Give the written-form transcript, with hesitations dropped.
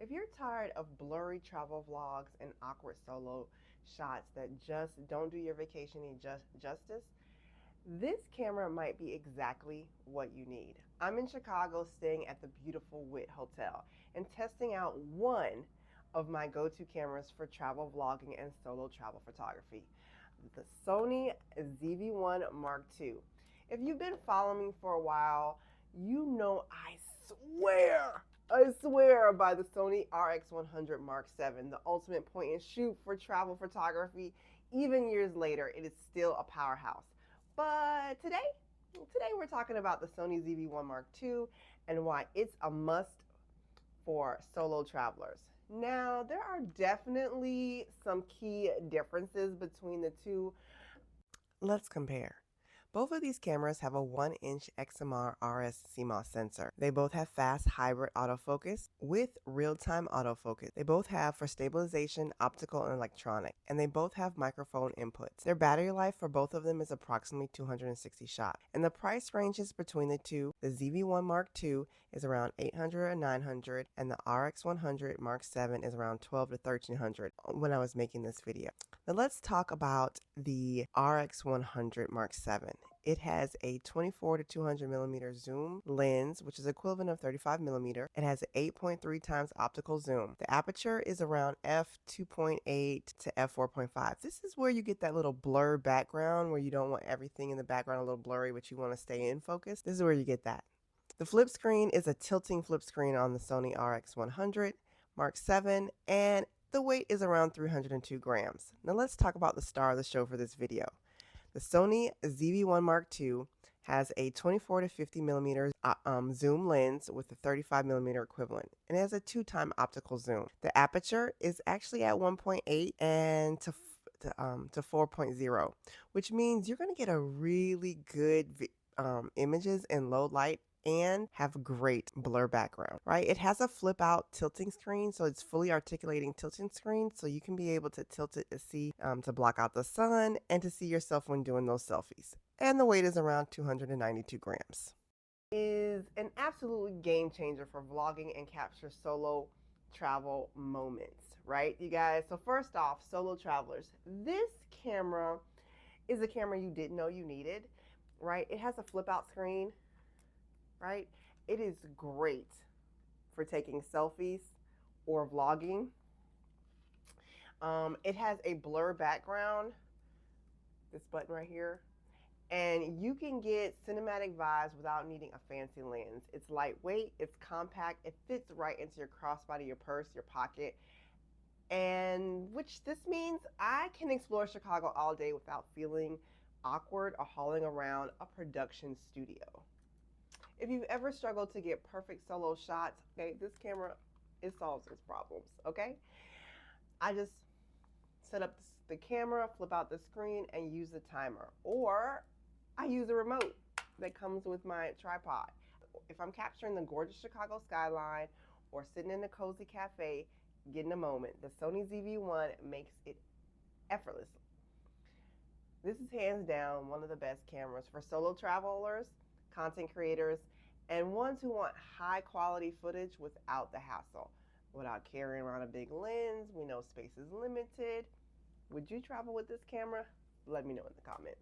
If you're tired of blurry travel vlogs and awkward solo shots that just don't do your vacation any justice, this camera might be exactly what you need. I'm in Chicago staying at the beautiful Wit Hotel and testing out one of my go-to cameras for travel vlogging and solo travel photography, the Sony ZV-1 Mark II. If you've been following me for a while, you know I swear by the Sony RX100 Mark II, the ultimate point and shoot for travel photography. Even years later, it is still a powerhouse. But today we're talking about the Sony ZV-1 Mark II and why it's a must for solo travelers. Now, there are definitely some key differences between the two. Let's compare. Both of these cameras have a 1-inch XMR RS CMOS sensor. They both have fast hybrid autofocus with real-time autofocus. They both have for stabilization, optical, and electronic, and they both have microphone inputs. Their battery life for both of them is approximately 260 shots, and the price ranges between the two. The ZV-1 Mark II is around $800 and $900, and the RX100 Mark VII is around $1,200 to $1,300 when I was making this video. Now let's talk about the RX100 Mark VII. It has a 24 to 200 millimeter zoom lens, which is equivalent of 35 millimeter. It has an 8.3 times optical zoom. The aperture is around f2.8 to f4.5. This is where you get that little blur background where you don't want everything in the background a little blurry, but you want to stay in focus. This is where you get that. The flip screen is a tilting flip screen on the Sony RX100 Mark VII, and the weight is around 302 grams. Now let's talk about the star of the show for this video. The Sony ZV-1 Mark II has a 24 to 50 millimeter zoom lens with a 35 millimeter equivalent, and it has a 2-time optical zoom. The aperture is actually at 1.8 and to 4.0, which means you're going to get a really good images in low light and have great blur background, right? It has a flip out tilting screen, so it's fully articulating tilting screen, so you can be able to tilt it to see, to block out the sun and to see yourself when doing those selfies. And the weight is around 292 grams. Is an absolutely game changer for vlogging and capture solo travel moments, right, you guys? So first off, solo travelers, this camera is a camera you didn't know you needed, right? It has a flip out screen, right? It is great for taking selfies or vlogging. It has a blur background, this button right here, and you can get cinematic vibes without needing a fancy lens. It's lightweight, it's compact, it fits right into your crossbody, your purse, your pocket, and which this means I can explore Chicago all day without feeling awkward or hauling around a production studio. If you've ever struggled to get perfect solo shots, okay, this camera, it solves those problems, okay? I just set up the camera, flip out the screen, and use the timer. Or I use a remote that comes with my tripod. If I'm capturing the gorgeous Chicago skyline or sitting in a cozy cafe, getting a moment, the Sony ZV-1 makes it effortless. This is hands down one of the best cameras for solo travelers, content creators, and ones who want high quality footage without the hassle, without carrying around a big lens. We know space is limited. Would you travel with this camera? Let me know in the comments.